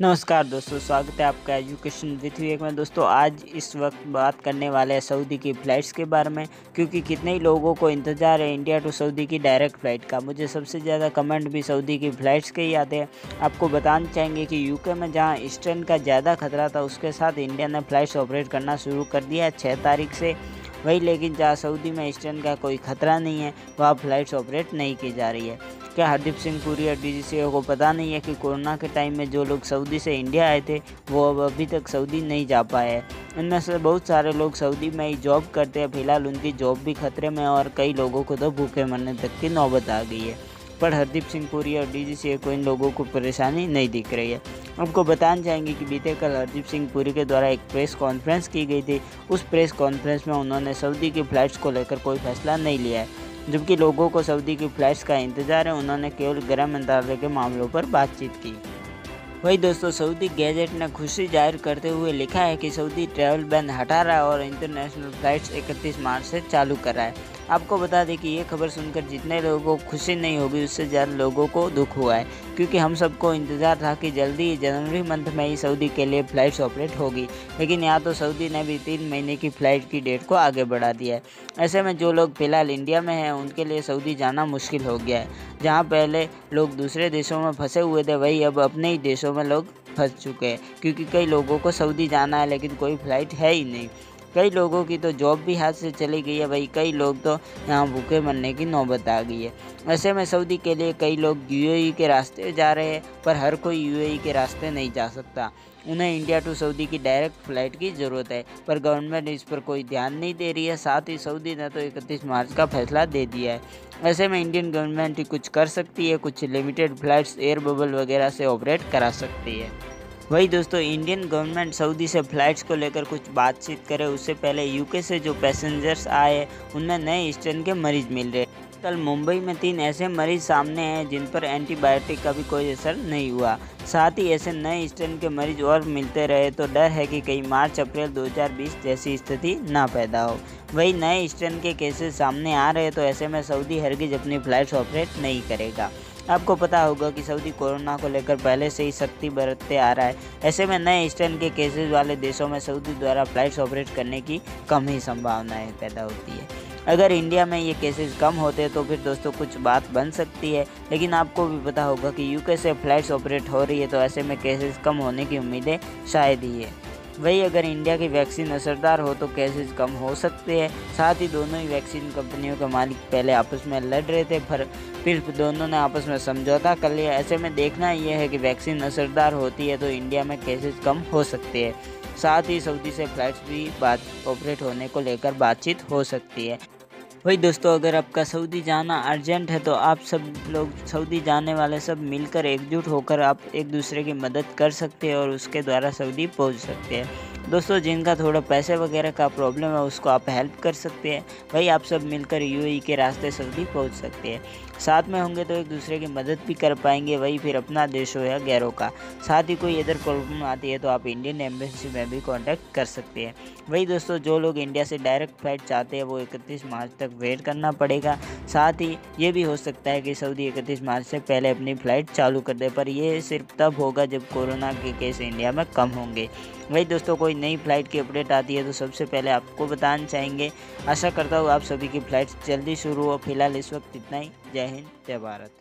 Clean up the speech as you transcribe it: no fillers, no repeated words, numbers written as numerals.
नमस्कार दोस्तों, स्वागत है आपका एजुकेशन विथ विवेक में। दोस्तों आज इस वक्त बात करने वाले हैं सऊदी की फ़्लाइट्स के बारे में, क्योंकि कितने ही लोगों को इंतज़ार है इंडिया टू सऊदी की डायरेक्ट फ़्लाइट का। मुझे सबसे ज़्यादा कमेंट भी सऊदी की फ़्लाइट्स के ही आते हैं। आपको बताना चाहेंगे कि यूके में जहां ईस्टर्न का ज़्यादा खतरा था, उसके साथ इंडिया ने फ़्लाइट्स ऑपरेट करना शुरू कर दिया है 6 तारीख से। वही लेकिन जहाँ सऊदी में ईस्टर्न का कोई खतरा नहीं है, वहाँ फ़्लाइट्स ऑपरेट नहीं की जा रही है। क्या हरदीप सिंह पुरी और डीजीसीए को पता नहीं है कि कोरोना के टाइम में जो लोग सऊदी से इंडिया आए थे वो अब अभी तक सऊदी नहीं जा पाए हैं। इनमें से बहुत सारे लोग सऊदी में ही जॉब करते हैं। फिलहाल उनकी जॉब भी खतरे में है और कई लोगों को तो भूखे मरने तक की नौबत आ गई है। पर हरदीप सिंह पुरी और डीजीसीए को इन लोगों को परेशानी नहीं दिख रही है। आपको बताना चाहेंगे कि बीते कल हरदीप सिंह पुरी के द्वारा एक प्रेस कॉन्फ्रेंस की गई थी। उस प्रेस कॉन्फ्रेंस में उन्होंने सऊदी की फ़्लाइट्स को लेकर कोई फैसला नहीं लिया है। जबकि लोगों को सऊदी की फ़्लाइट्स का इंतज़ार है, उन्होंने केवल गृह मंत्रालय के मामलों पर बातचीत की। वही दोस्तों, सऊदी गैजेट ने खुशी जाहिर करते हुए लिखा है कि सऊदी ट्रैवल बैन हटा रहा है और इंटरनेशनल फ़्लाइट्स 31 मार्च से चालू कर रहा है। आपको बता दें कि ये खबर सुनकर जितने लोगों को खुशी नहीं होगी, उससे ज़्यादा लोगों को दुख हुआ है, क्योंकि हम सबको इंतज़ार था कि जल्दी ही जनवरी मंथ में ही सऊदी के लिए फ़्लाइट्स ऑपरेट होगी। लेकिन यहाँ तो सऊदी ने भी 3 महीने की फ़्लाइट की डेट को आगे बढ़ा दिया है। ऐसे में जो लोग फ़िलहाल इंडिया में हैं, उनके लिए सऊदी जाना मुश्किल हो गया है। जहाँ पहले लोग दूसरे देशों में फंसे हुए थे, वही अब अपने ही देशों में लोग फंस चुके हैं, क्योंकि कई लोगों को सऊदी जाना है लेकिन कोई फ़्लाइट है ही नहीं। कई लोगों की तो जॉब भी हाथ से चली गई है। भाई कई लोग तो यहाँ भूखे मरने की नौबत आ गई है। ऐसे में सऊदी के लिए कई लोग यूएई के रास्ते जा रहे हैं, पर हर कोई यूएई के रास्ते नहीं जा सकता। उन्हें इंडिया टू सऊदी की डायरेक्ट फ़्लाइट की ज़रूरत है, पर गवर्नमेंट इस पर कोई ध्यान नहीं दे रही है। साथ ही सऊदी ने तो 31 मार्च का फैसला दे दिया है। ऐसे में इंडियन गवर्नमेंट ही कुछ कर सकती है, कुछ लिमिटेड फ़्लाइट्स एयर बबल वगैरह से ऑपरेट करा सकती है। वही दोस्तों, इंडियन गवर्नमेंट सऊदी से फ़्लाइट्स को लेकर कुछ बातचीत करे उससे पहले यूके से जो पैसेंजर्स आए उनमें नए ईस्टर्न के मरीज़ मिल रहे हैं। कल मुंबई में 3 ऐसे मरीज़ सामने हैं जिन पर एंटीबायोटिक का भी कोई असर नहीं हुआ। साथ ही ऐसे नए ईस्टर्न के मरीज और मिलते रहे तो डर है कि कहीं मार्च-अप्रैल 2020 जैसी स्थिति ना पैदा हो। वही नए ईस्टर्न के केसेस सामने आ रहे हैं, तो ऐसे में सऊदी हरगिज़ अपनी फ़्लाइट्स ऑपरेट नहीं करेगा। आपको पता होगा कि सऊदी कोरोना को लेकर पहले से ही सख्ती बरतते आ रहा है। ऐसे में नए ईस्टर्न के केसेस वाले देशों में सऊदी द्वारा फ़्लाइट्स ऑपरेट करने की कम ही संभावनाएं पैदा होती है। अगर इंडिया में ये केसेस कम होते तो फिर दोस्तों कुछ बात बन सकती है, लेकिन आपको भी पता होगा कि यूके से फ़्लाइट्स ऑपरेट हो रही है, तो ऐसे में केसेस कम होने की उम्मीदें शायद ही है। वही अगर इंडिया की वैक्सीन असरदार हो तो केसेस कम हो सकते हैं। साथ ही दोनों ही वैक्सीन कंपनियों के मालिक पहले आपस में लड़ रहे थे, फिर दोनों ने आपस में समझौता कर लिया। ऐसे में देखना यह है कि वैक्सीन असरदार होती है तो इंडिया में केसेस कम हो सकते हैं। साथ ही सऊदी से फ़्लाइट्स भी ऑपरेट होने को लेकर बातचीत हो सकती है। वही दोस्तों, अगर आपका सऊदी जाना अर्जेंट है तो आप सब लोग सऊदी जाने वाले सब मिलकर एकजुट होकर आप एक दूसरे की मदद कर सकते हैं और उसके द्वारा सऊदी पहुंच सकते हैं। दोस्तों, जिनका थोड़ा पैसे वगैरह का प्रॉब्लम है उसको आप हेल्प कर सकते हैं। वही आप सब मिलकर यूएई के रास्ते सऊदी पहुंच सकते हैं। साथ में होंगे तो एक दूसरे की मदद भी कर पाएंगे, वही फिर अपना देश हो या गैरों का। साथ ही कोई इधर प्रॉब्लम आती है तो आप इंडियन एम्बेसी में भी कांटेक्ट कर सकते हैं। वही दोस्तों, जो लोग इंडिया से डायरेक्ट फ़्लाइट चाहते हैं वो 31 मार्च तक वेट करना पड़ेगा। साथ ही ये भी हो सकता है कि सऊदी 31 मार्च से पहले अपनी फ़्लाइट चालू कर दे, पर ये सिर्फ तब होगा जब कोरोना के केस इंडिया में कम होंगे। वही दोस्तों, कोई नई फ़्लाइट की अपडेट आती है तो सबसे पहले आपको बताना चाहेंगे। आशा करता हूँ आप सभी की फ़्लाइट्स जल्दी शुरू हो। फिलहाल इस वक्त इतना ही। जय हिंद, जय भारत।